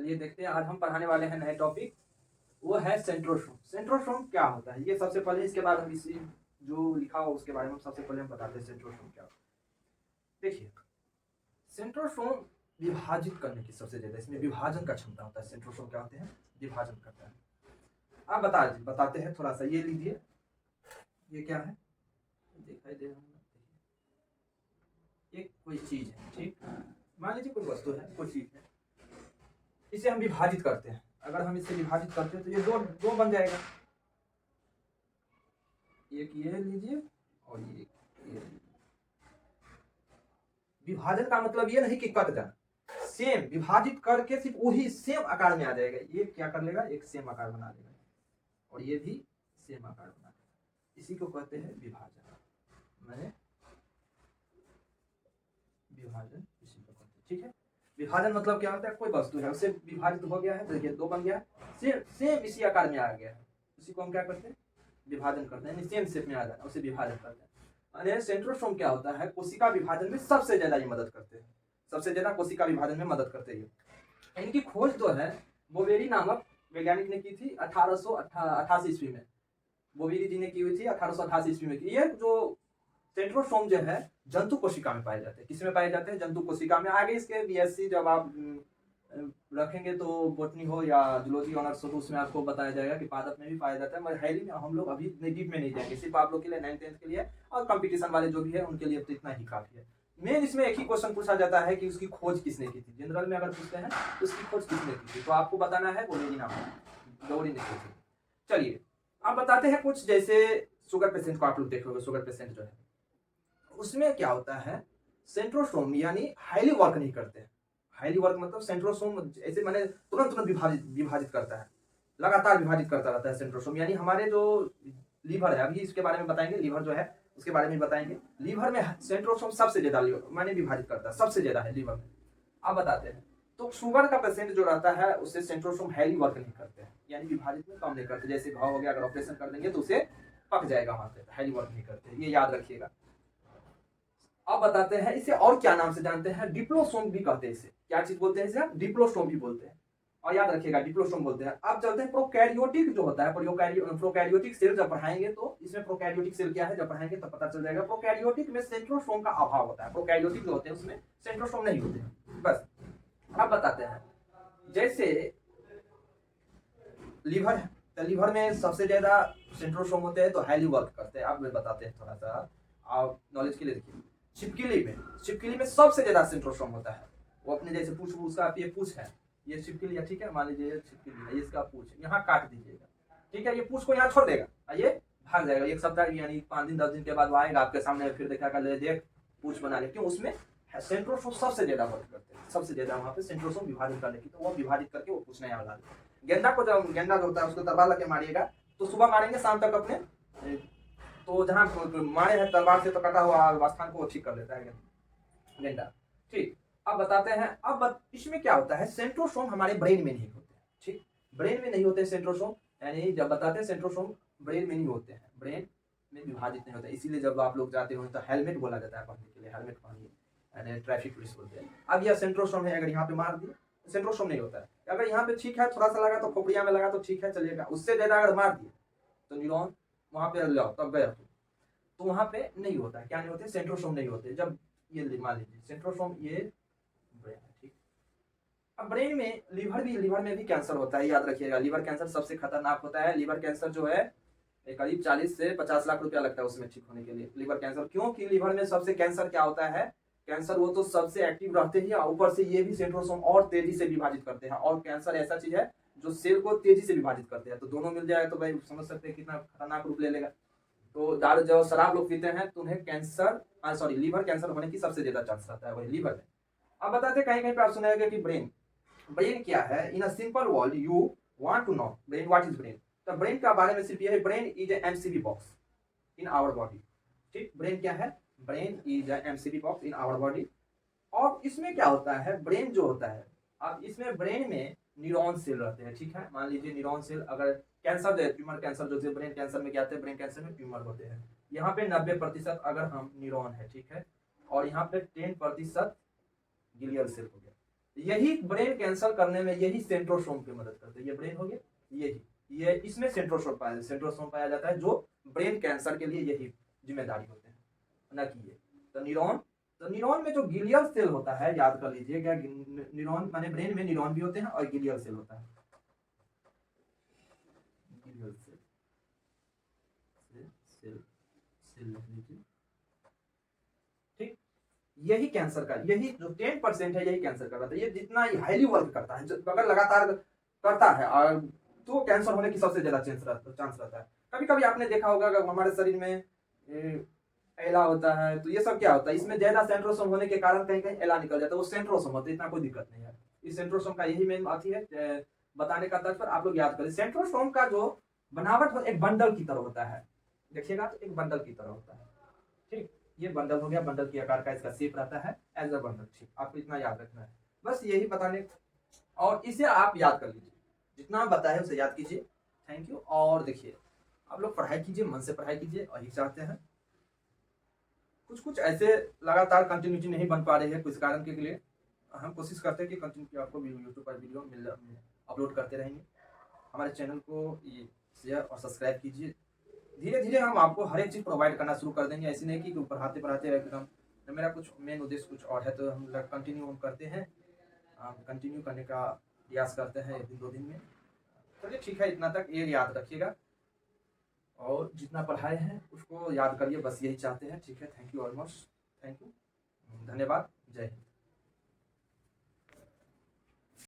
चलिए देखते हैं, आज हम पढ़ाने वाले हैं नए टॉपिक, वो है सेंट्रोसोम। सेंट्रोसोम क्या होता है, ये सबसे पहले इसके बारे में इसी जो लिखा हो उसके बारे में सबसे पहले हम बताते हैं सेंट्रोसोम क्या होता है। देखिए, सेंट्रोसोम विभाजित करने की सबसे ज्यादा इसमें विभाजन का क्षमता होता है। सेंट्रोसोम क्या होते हैं, विभाजन करता है। आप बताते हैं थोड़ा सा, ये लीजिए, ये क्या है, दिखाई दे रहा है, एक कोई चीज है, ठीक, मान लीजिए कोई वस्तु है, कोई चीज है, इसे हम विभाजित करते हैं। अगर हम इसे विभाजित करते हैं तो ये दो दो बन जाएगा, एक ये लीजिए और ये लीजिए। विभाजन का मतलब ये नहीं कि कट जाना, सेम विभाजित करके सिर्फ वही सेम आकार में आ जाएगा। ये क्या कर लेगा, एक सेम आकार बना लेगा, और ये भी सेम आकार बना लेगा। इसी को कहते हैं विभाजन, मैंने विभाजन इसी को कहते हैं, ठीक है। विभाजन मतलब क्या होता है, कोई वस्तु है उससे विभाजित हो गया है, देखिए दो बन गया, सेम इसी आकार में आ गया है, उसी को हम क्या करते हैं, विभाजन करते हैं, सेम शेप में आ जाना, उसे विभाजन करते हैं। सेंट्रोसोम क्या होता है, कोशिका विभाजन में सबसे ज्यादा ये मदद करते हैं, सबसे ज्यादा कोशिका विभाजन में मदद करते हैं। इनकी खोज जो है बोवेरी नामक वैज्ञानिक ने की थी 1888 ईस्वी में। बोवेरी जी ने की हुई थी 1888 ईस्वी में। ये जो सेंट्रोसोम जो है जंतु कोशिका में पाए जाते हैं। किसमें पाए जाते हैं, जंतु कोशिका में। आगे इसके बीएससी जब आप रखेंगे तो बोटनी हो या जूलॉजी ऑनर्स हो तो उसमें आपको बताया जाएगा कि पादप में भी पाया जाता है, मगर हैली में हम लोग अभी डीप में नहीं जाएंगे, सिर्फ आप लोग के लिए 9th-10th के लिए और कंपटीशन वाले जो भी है उनके लिए तो इतना ही काफी है। मेन इसमें एक ही क्वेश्चन पूछा जाता है कि उसकी खोज किसने की थी। जनरल में अगर पूछते हैं तो उसकी खोज किसने की थी, तो आपको बताना है बोवेरी नाम बोवेरी ने की थी। चलिए आप बताते हैं कुछ, जैसे शुगर पेशेंट को आप लोग देख रहे हो, शुगर पेशेंट जो है उसमें क्या होता है, सेंट्रोसोम यानी हाईली वर्क नहीं करते हैं। हाईली वर्क मतलब सेंट्रोसोम ऐसे माने तुरंत विभाजित करता है, लगातार विभाजित करता रहता है सेंट्रोसोम। यानी हमारे जो लीवर है, अभी इसके बारे में बताएंगे, लीवर जो है उसके बारे में बताएंगे। लीवर में सेंट्रोसोम सबसे ज्यादा माने विभाजित करता है, सबसे ज्यादा है लीवर में। आप बताते हैं तो शुगर का पेशेंट जो रहता है उससे सेंट्रोसोम हाईली वर्क नहीं करते हैं, यानी विभाजित में कम नहीं करते। जैसे घाव हो गया, अगर ऑपरेशन कर देंगे तो उसे पक जाएगा वहां पे, हाईली वर्क नहीं करते, ये याद रखिएगा। अब बताते हैं इसे और क्या नाम से जानते हैं, डिप्लोसोम भी कहते हैं इसे। क्या चीज बोलते हैं इसे, डिप्लोसोम भी बोलते हैं, और याद रखिएगा डिप्लोसोम बोलते हैं। अब चलते हैं प्रोकैरियोटिक जो होता है, प्रोकैरियोटिक सेल जब पढ़ाएंगे तो इसमें प्रोकैरियोटिक सेल क्या है जब पढ़ाएंगे तब पता चल जाएगा। प्रोकैरियोटिक में सेंट्रोसोम का अभाव होता है, प्रोकैरियोटिक जो होते हैं उसमें सेंट्रोसोम नहीं होते हैं। बस अब बताते हैं, जैसे लीवर है तो लीवर में सबसे ज्यादा सेंट्रोसोम होते हैं तो हाईली वर्क करते हैं। अब बताते हैं थोड़ा सा आप नॉलेज के लिए। देखिए छिपकली में सबसे ज्यादा सेंट्रोसोम होता है। वो अपने जैसे पूछ, उसका ये पूछ है, ये छिपकली है, ठीक है, मान लीजिए छिपकली है, इसका पूछ यहाँ काट दीजिएगा, ठीक है, ये पूछ को यहाँ छोड़ देगा, ये भाग जाएगा। एक सप्ताह यानी 5 दिन 10 दिन के बाद वो आएगा आपके सामने, फिर देखा देख पूछ बना ले, क्यों, उसमें सेंट्रोसोम सबसे ज्यादा वर्क करते हैं, सबसे ज्यादा वहां पे सेंट्रोसोम विभाजित करने की, तो वो विभाजित करके वो पूछना यहाँ ला। गेंदा को जब गेंदा जो होता है उसको तलवार लगे मारिएगा तो सुबह मारेंगे शाम तक अपने, तो जहाँ मारे हैं तलवार से तो कटा हुआ स्थान को ठीक कर लेता है गेंदा, ठीक। अब बताते हैं, अब इसमें क्या होता है, सेंट्रोसोम हमारे ब्रेन में नहीं होते हैं, ठीक, ब्रेन में नहीं होते सेंट्रोसोम। यानी जब बताते हैं सेंट्रोसोम ब्रेन में नहीं होते हैं, ब्रेन में विभाजित नहीं होते, इसीलिए जब आप लोग जाते हो तो हेलमेट बोला जाता है पहनने के लिए, हेलमेट पहनिए, यानी ट्रैफिक पुलिस बोलते हैं। अब यह सेंट्रोसोम है, अगर यहाँ पे मार दिए सेंट्रोसोम नहीं होता है। अगर यहाँ पे ठीक है, थोड़ा सा लगा तो खोपड़िया में लगा तो ठीक है चलिएगा, उससे ज्यादा अगर मार दिए तो न्यूरॉन वहां पे जाओ तब गया तो वहां पे नहीं होता है। क्या नहीं होते, सेंट्रोसोम नहीं होते। जब ये मान लीजिए सेंट्रोसोम, ये ब्रेन है, ठीक। अब ब्रेन में लीवर में भी कैंसर होता है, याद रखिएगा। लीवर कैंसर सबसे खतरनाक होता है। लीवर कैंसर जो है करीब 40 से 50 लाख रुपया लगता है उसमें ठीक होने के लिए, लीवर कैंसर। क्योंकि लीवर में सबसे कैंसर क्या होता है, कैंसर वो तो सबसे एक्टिव रहते हैं, ऊपर से ये भी सेंट्रोसोम और तेजी से विभाजित करते हैं, और कैंसर ऐसा चीज है जो सेल को तेजी से विभाजित करते हैं। तो दोनों मिल जाए तो भाई समझ सकते हैं कितना खतरनाक रूप ले लेगा। तो दारू जब शराब लोग पीते हैं तो उन्हें कैंसर लीवर कैंसर होने की सबसे ज्यादा चांस रहता है वही लीवर में। अब बताते कहीं कहीं पे आप सुनेंगे कि ब्रेन क्या है। In a simple word you want to know brain, what is brain. तो ब्रेन का बारे में सिर्फ ये है, brain is a MCB box in our body, ठीक। ब्रेन क्या है, brain is a MCB box in our body. और इसमें क्या होता है, ब्रेन जो होता है, अब इसमें ब्रेन में न्यूरॉन सेल रहते हैं, ठीक है। मान लीजिए न्यूरॉन सेल, अगर कैंसर जो ट्यूमर कैंसर जो ब्रेन कैंसर में क्या होते हैं, ब्रेन कैंसर में ट्यूमर होते हैं। यहाँ पे 90% अगर हम न्यूरॉन है, ठीक है, और यहाँ पे 10% ग्लियल सेल हो गया, यही ब्रेन कैंसर करने में यही सेंट्रोसोम की मदद करते हैं। ये ब्रेन हो गया, यही ये इसमें सेंट्रोसोम पाया जाता है जो ब्रेन कैंसर के लिए यही जिम्मेदारी होते हैं, न कि ये। तो न्यूरॉन में जो गिलियल सेल होता है, याद कर लीजिए क्या, न्यूरॉन माने ब्रेन में न्यूरॉन भी होते हैं और गिलियल सेल होता है। गिलियल सेल सेल सेल लिख लीजिए, ठीक। यही कैंसर का, यही जो 10% है यही कैंसर का रहता है। ये जितना हाईली वर्क करता है, अगर लगातार करता है और तो कैंसर होने की सबसे ज्यादा चांस रहता है। कभी कभी आपने देखा होगा अगर हमारे शरीर में एला होता है तो ये सब क्या होता है, इसमें ज्यादा सेंट्रोसोम होने के कारण कहीं कहीं एला निकल जाता है, वो सेंट्रोसोम होता है, इतना कोई दिक्कत नहीं है। इस सेंट्रोसोम का यही मेन बात है बताने का तात्पर्य आप लोग याद करें। सेंट्रोसोम का जो बनावट एक बंडल की तरह होता है, देखिएगा तो एक बंडल की तरह होता है, ठीक। ये बंडल हो गया, बंडल के आकार का इसका शेप रहता है एज अ बंडल, ठीक। आपको इतना याद रखना है, बस यही बताने, और इसे आप याद कर लीजिए, जितना बताया उसे याद कीजिए। Thank you. और देखिए आप लोग पढ़ाई कीजिए, मन से पढ़ाई कीजिए, और ये चाहते हैं कुछ ऐसे लगातार कंटिन्यूटी नहीं बन पा रही है कुछ कारण के लिए, हम कोशिश करते हैं कि कंटिन्यूटी आपको यूट्यूब पर वीडियो अपलोड करते रहेंगे। हमारे चैनल को ये शेयर और सब्सक्राइब कीजिए। धीरे धीरे हम आपको हर एक चीज़ प्रोवाइड करना शुरू कर देंगे, ऐसी नहीं कि पढ़ाते पढ़ाते एकदम। मेरा कुछ मेन उद्देश्य कुछ और है, तो हम कंटिन्यू हम करते हैं, कंटिन्यू करने का प्रयास करते हैं 1-2 दिन में। चलिए ठीक है, इतना तक ये याद रखिएगा, और जितना पढ़ाए हैं उसको याद करिए, बस यही चाहते हैं, ठीक है। Thank you almost, thank you, धन्यवाद, जय हिंद।